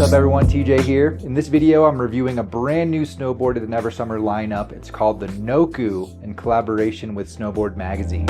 up everyone, TJ here. In this video, I'm reviewing a brand new snowboard to the Never Summer lineup. It's called the Nokhu in collaboration with Snowboard Magazine.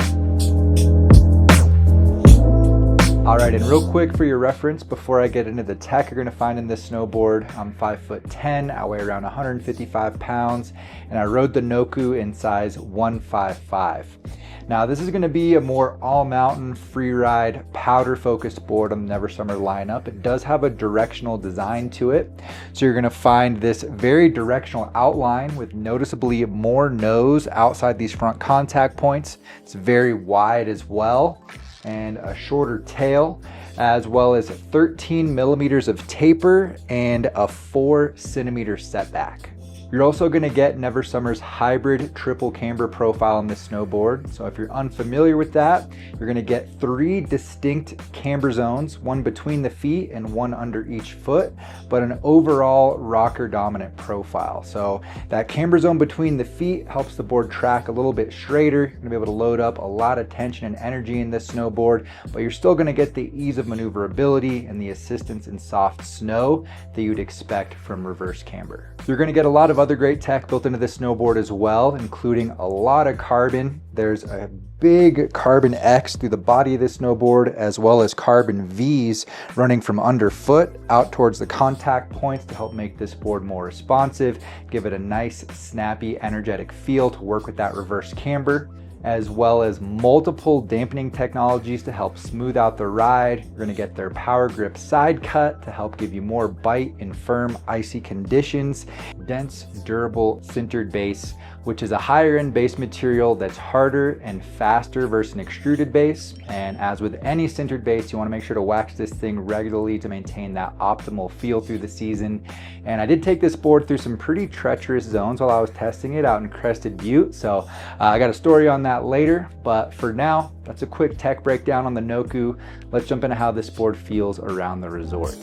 All right, and real quick for your reference, before I get into the tech you're gonna find in this snowboard, I'm 5'10", I weigh around 155 pounds, and I rode the Nokhu in size 155. Now this is gonna be a more all-mountain, free-ride, powder-focused board on the Never Summer lineup. It does have a directional design to it. So you're gonna find this very directional outline with noticeably more nose outside these front contact points. It's very wide as well, and a shorter tail, as well as 13 millimeters of taper and a 4 centimeter setback. You're also gonna get Never Summer's hybrid triple camber profile on this snowboard. So if you're unfamiliar with that, you're gonna get 3 distinct camber zones, one between the feet and one under each foot, but an overall rocker dominant profile. So that camber zone between the feet helps the board track a little bit straighter. You're gonna be able to load up a lot of tension and energy in this snowboard, but you're still gonna get the ease of maneuverability and the assistance in soft snow that you'd expect from reverse camber. You're gonna get a lot of other great tech built into this snowboard as well, including a lot of carbon. There's a big carbon X through the body of this snowboard, as well as carbon V's running from underfoot out towards the contact points to help make this board more responsive, give it a nice, snappy, energetic feel to work with that reverse camber, as well as multiple dampening technologies to help smooth out the ride. You're gonna get their power grip side cut to help give you more bite in firm, icy conditions. Dense, durable, sintered base, which is a higher end base material that's harder and faster versus an extruded base. And as with any sintered base, you wanna make sure to wax this thing regularly to maintain that optimal feel through the season. And I did take this board through some pretty treacherous zones while I was testing it out in Crested Butte. So I got a story on that later, but for now, that's a quick tech breakdown on the Nokhu. Let's jump into how this board feels around the resort.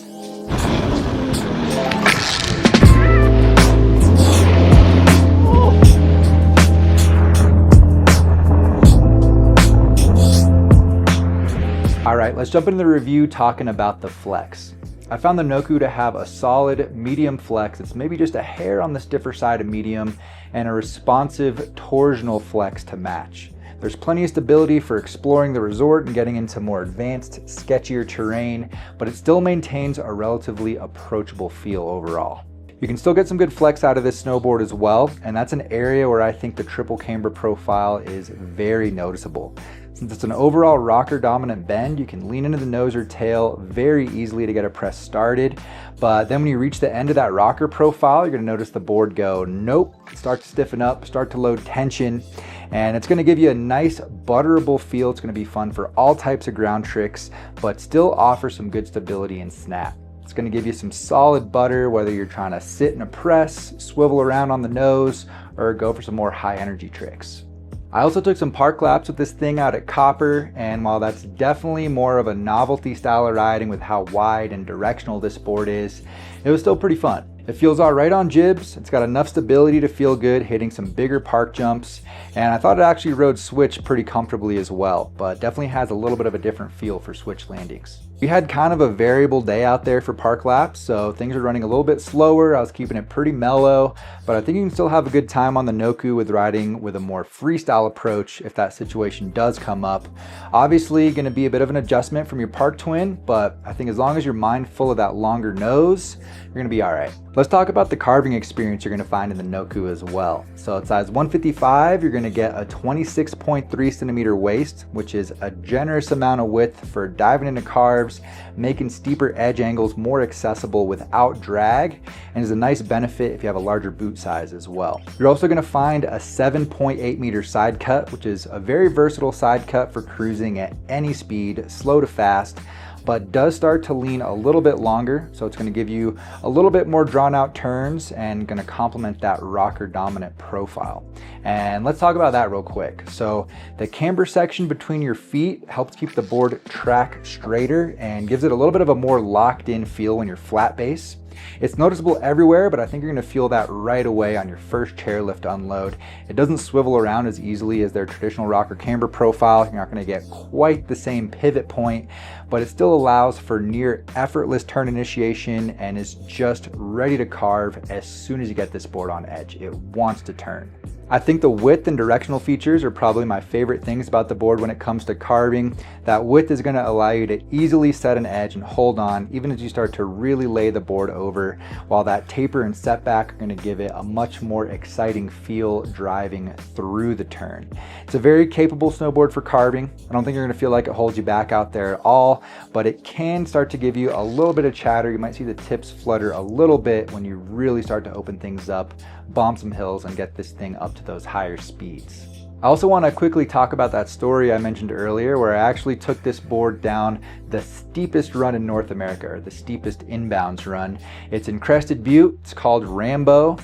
All right, let's jump into the review talking about the flex. I found the Nokhu to have a solid medium flex. It's maybe just a hair on the stiffer side of medium, and a responsive torsional flex to match. There's plenty of stability for exploring the resort and getting into more advanced, sketchier terrain, but it still maintains a relatively approachable feel overall. You can still get some good flex out of this snowboard as well, and that's an area where I think the triple camber profile is very noticeable. Since it's an overall rocker dominant bend, you can lean into the nose or tail very easily to get a press started. But then when you reach the end of that rocker profile, you're gonna notice the board go, nope, start to stiffen up, start to load tension. And it's gonna give you a nice butterable feel. It's gonna be fun for all types of ground tricks, but still offer some good stability and snap. It's gonna give you some solid butter, whether you're trying to sit in a press, swivel around on the nose, or go for some more high energy tricks. I also took some park laps with this thing out at Copper, and while that's definitely more of a novelty style of riding with how wide and directional this board is, it was still pretty fun. It feels all right on jibs. It's got enough stability to feel good hitting some bigger park jumps, and I thought it actually rode switch pretty comfortably as well, but definitely has a little bit of a different feel for switch landings. We had kind of a variable day out there for park laps, so things are running a little bit slower. I was keeping it pretty mellow, but I think you can still have a good time on the Nokhu with riding with a more freestyle approach if that situation does come up. Obviously gonna be a bit of an adjustment from your park twin, but I think as long as you're mindful of that longer nose, you're gonna be all right. Let's talk about the carving experience you're gonna find in the Nokhu as well. So at size 155, you're gonna get a 26.3 centimeter waist, which is a generous amount of width for diving into carves, making steeper edge angles more accessible without drag, and is a nice benefit if you have a larger boot size as well. You're also gonna find a 7.8 meter side cut, which is a very versatile side cut for cruising at any speed, slow to fast, but does start to lean a little bit longer. So it's gonna give you a little bit more drawn out turns and gonna complement that rocker dominant profile. And let's talk about that real quick. So the camber section between your feet helps keep the board track straighter and gives it a little bit of a more locked in feel when you're flat base. It's noticeable everywhere, but I think you're gonna feel that right away on your first chairlift unload. It doesn't swivel around as easily as their traditional rocker camber profile. You're not gonna get quite the same pivot point, but it still allows for near effortless turn initiation and is just ready to carve as soon as you get this board on edge. It wants to turn. I think the width and directional features are probably my favorite things about the board when it comes to carving. That width is going to allow you to easily set an edge and hold on even as you start to really lay the board over, while that taper and setback are going to give it a much more exciting feel driving through the turn. It's a very capable snowboard for carving. I don't think you're going to feel like it holds you back out there at all, but it can start to give you a little bit of chatter. You might see the tips flutter a little bit when you really start to open things up, bomb some hills, and get this thing up to those higher speeds. I also want to quickly talk about that story I mentioned earlier where I actually took this board down the steepest run in North America, or the steepest inbounds run. It's in Crested Butte. It's called Rambo.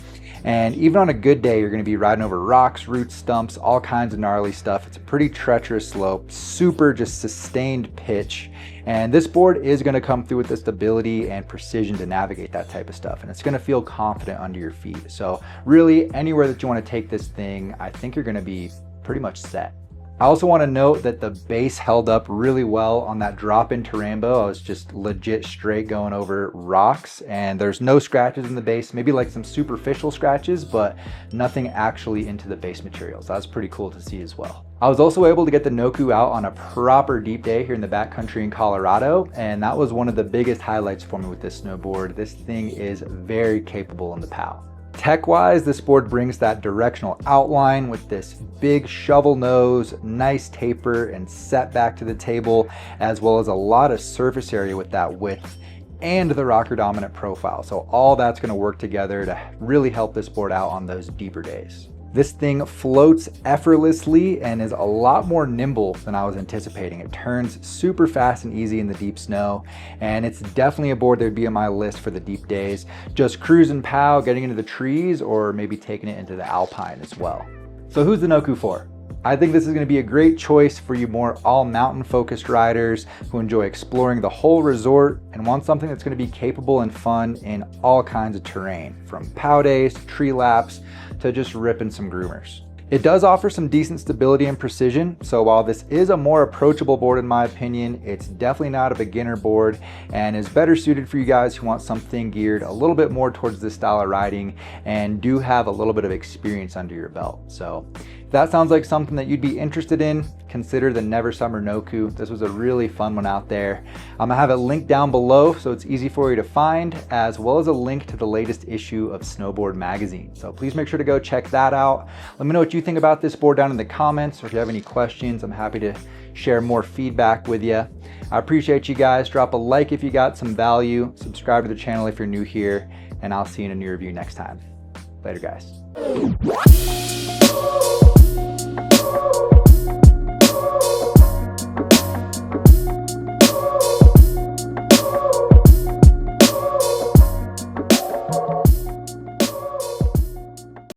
And even on a good day, you're going to be riding over rocks, roots, stumps, all kinds of gnarly stuff. It's a pretty treacherous slope, super just sustained pitch. And this board is going to come through with the stability and precision to navigate that type of stuff. And it's going to feel confident under your feet. So really, anywhere that you want to take this thing, I think you're going to be pretty much set. I also want to note that the base held up really well on that drop into Rambo. I was just legit straight going over rocks, and there's no scratches in the base, maybe like some superficial scratches, but nothing actually into the base material. So that's pretty cool to see as well. I was also able to get the Nokhu out on a proper deep day here in the backcountry in Colorado, and that was one of the biggest highlights for me with this snowboard. This thing is very capable in the POW. Tech-wise, this board brings that directional outline with this big shovel nose, nice taper and set back to the table, as well as a lot of surface area with that width and the rocker dominant profile. So all that's going to work together to really help this board out on those deeper days. This thing floats effortlessly and is a lot more nimble than I was anticipating. It turns super fast and easy in the deep snow, and it's definitely a board that would be on my list for the deep days. Just cruising POW, getting into the trees, or maybe taking it into the alpine as well. So who's the Nokhu for? I think this is going to be a great choice for you more all mountain focused riders who enjoy exploring the whole resort and want something that's going to be capable and fun in all kinds of terrain, from POW days to tree laps to just ripping some groomers. It does offer some decent stability and precision, so while this is a more approachable board in my opinion, it's definitely not a beginner board and is better suited for you guys who want something geared a little bit more towards this style of riding and do have a little bit of experience under your belt. So if that sounds like something that you'd be interested in, consider the Never Summer Nokhu. This was a really fun one out there. I'm gonna have it linked down below so it's easy for you to find, as well as a link to the latest issue of Snowboard magazine. So please make sure to go check that out. Let me know what you think about this board down in the comments, or if you have any questions, I'm happy to share more feedback with you. I appreciate you guys. Drop a like if you got some value, subscribe to the channel if you're new here, and I'll see you in a new review next time. Later, guys.